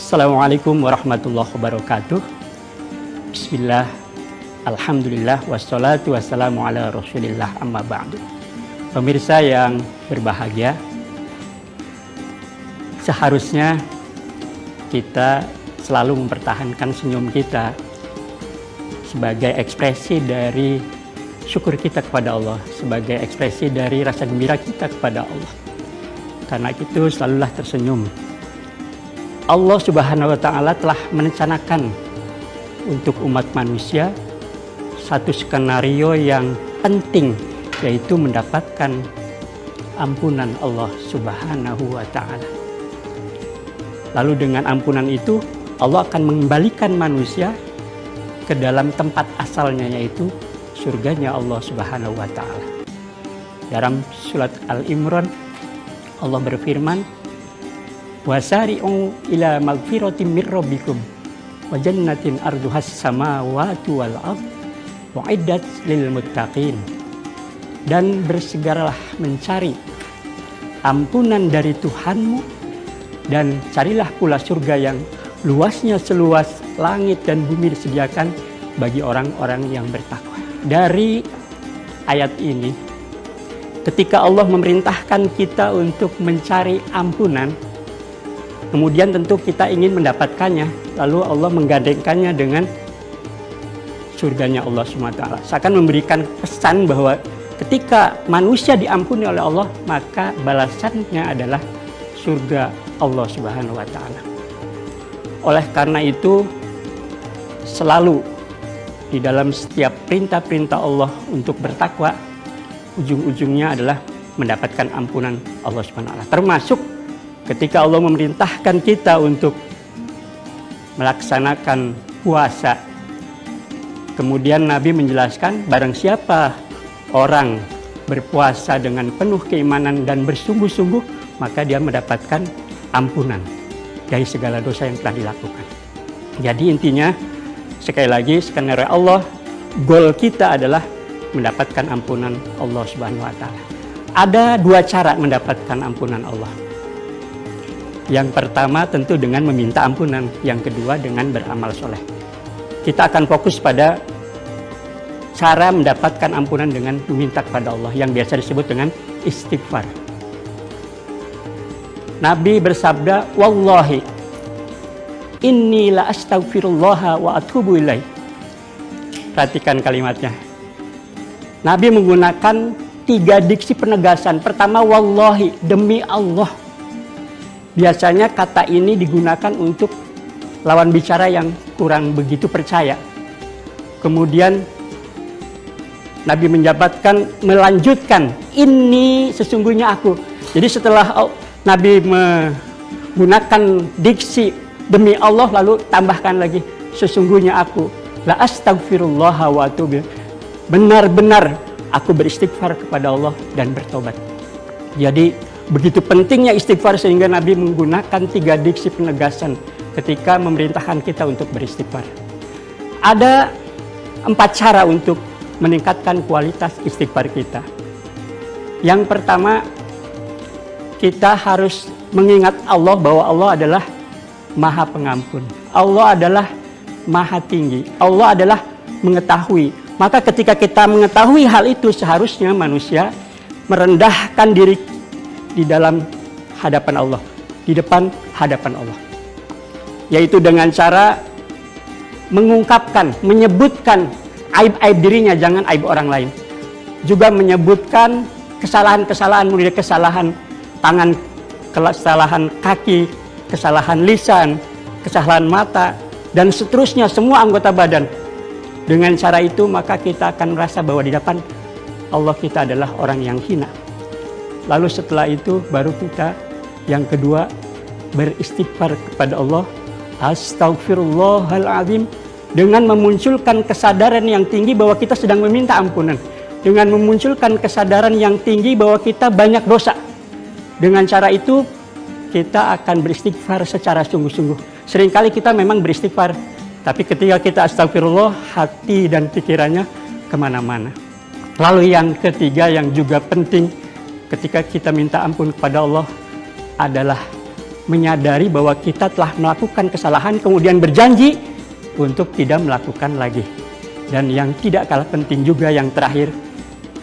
Assalamualaikum warahmatullahi wabarakatuh. Bismillah, alhamdulillah, wassalatu wassalamu ala rasulillah, amma ba'du. Pemirsa yang berbahagia, seharusnya kita selalu mempertahankan senyum kita sebagai ekspresi dari syukur kita kepada Allah, sebagai ekspresi dari rasa gembira kita kepada Allah. Karena itu selalulah tersenyum. Allah Subhanahu wa Ta'ala telah merencanakan untuk umat manusia satu skenario yang penting, yaitu mendapatkan ampunan Allah Subhanahu wa Ta'ala. Lalu dengan ampunan itu Allah akan mengembalikan manusia ke dalam tempat asalnya, yaitu surganya Allah Subhanahu wa Ta'ala. Dalam surat Al-Imran Allah berfirman, wasari'u ila magfiratin mir rabbikum wa jannatin arduhas samawati wal ardh uiddat lil muttaqin. Dan bersegeralah mencari ampunan dari Tuhanmu dan carilah pula surga yang luasnya seluas langit dan bumi disediakan bagi orang-orang yang bertakwa. Dari ayat ini, ketika Allah memerintahkan kita untuk mencari ampunan, kemudian tentu kita ingin mendapatkannya, lalu Allah menggandengkannya dengan surganya Allah SWT. Seakan memberikan pesan bahwa ketika manusia diampuni oleh Allah, maka balasannya adalah surga Allah Subhanahu wa Ta'ala. Oleh karena itu, selalu di dalam setiap perintah-perintah Allah untuk bertakwa, ujung-ujungnya adalah mendapatkan ampunan Allah Subhanahu wa Ta'ala. Termasuk ketika Allah memerintahkan kita untuk melaksanakan puasa, kemudian Nabi menjelaskan, barang siapa orang berpuasa dengan penuh keimanan dan bersungguh-sungguh, maka dia mendapatkan ampunan dari segala dosa yang telah dilakukan. Jadi intinya, sekali lagi, skenario Allah, goal kita adalah mendapatkan ampunan Allah Subhanahu wa Ta'ala. Ada dua cara mendapatkan ampunan Allah. Yang pertama tentu dengan meminta ampunan, yang kedua dengan beramal soleh. Kita akan fokus pada cara mendapatkan ampunan dengan meminta kepada Allah, yang biasa disebut dengan istighfar. Nabi bersabda, wallahi inni la astaghfirullah wa atubu ilaih. Perhatikan kalimatnya. Nabi menggunakan 3 diksi penegasan. Pertama, wallahi, demi Allah. Biasanya kata ini digunakan untuk lawan bicara yang kurang begitu percaya. Kemudian Nabi melanjutkan, ini sesungguhnya aku. Jadi setelah Nabi menggunakan diksi demi Allah, lalu tambahkan lagi, sesungguhnya aku la astaghfirullah wa atubu. Benar-benar aku beristighfar kepada Allah dan bertobat. Jadi begitu pentingnya istighfar sehingga Nabi menggunakan 3 diksi penegasan ketika memerintahkan kita untuk beristighfar. Ada 4 cara untuk meningkatkan kualitas istighfar kita. Yang pertama, kita harus mengingat Allah bahwa Allah adalah Maha Pengampun. Allah adalah Maha Tinggi. Allah adalah mengetahui. Maka ketika kita mengetahui hal itu, seharusnya manusia merendahkan diri di dalam hadapan Allah, di depan hadapan Allah, yaitu dengan cara mengungkapkan, menyebutkan aib-aib dirinya, jangan aib orang lain. Juga menyebutkan kesalahan-kesalahan, mulai dari kesalahan tangan, kesalahan kaki, kesalahan lisan, kesalahan mata, dan seterusnya, semua anggota badan. Dengan cara itu maka kita akan merasa bahwa di depan Allah kita adalah orang yang hina. Lalu setelah itu baru kita yang kedua beristighfar kepada Allah, astaghfirullahaladzim, dengan memunculkan kesadaran yang tinggi bahwa kita sedang meminta ampunan, dengan memunculkan kesadaran yang tinggi bahwa kita banyak dosa. Dengan cara itu kita akan beristighfar secara sungguh-sungguh. Seringkali kita memang beristighfar, tapi ketika kita astagfirullah, hati dan pikirannya kemana-mana. Lalu yang ketiga yang juga penting ketika kita minta ampun kepada Allah adalah menyadari bahwa kita telah melakukan kesalahan, kemudian berjanji untuk tidak melakukan lagi. Dan yang tidak kalah penting juga yang terakhir,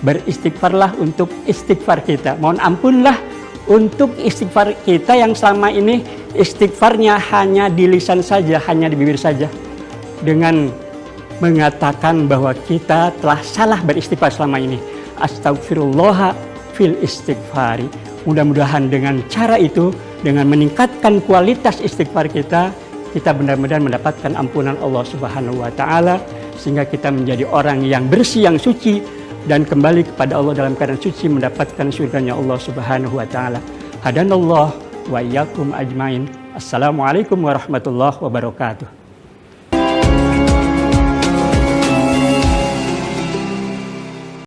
beristighfarlah untuk istighfar kita. Mohon ampunlah untuk istighfar kita yang selama ini istighfarnya hanya di lisan saja, hanya di bibir saja. Dengan mengatakan bahwa kita telah salah beristighfar selama ini. Astagfirullah fil istighfari. Mudah-mudahan dengan cara itu, dengan meningkatkan kualitas istighfar kita benar-benar mendapatkan ampunan Allah Subhanahu wa taala, sehingga kita menjadi orang yang bersih, yang suci, dan kembali kepada Allah dalam keadaan suci, mendapatkan surganya Allah Subhanahu wa taala. Hadanallah wa iyyakum ajmain. Assalamualaikum warahmatullahi wabarakatuh.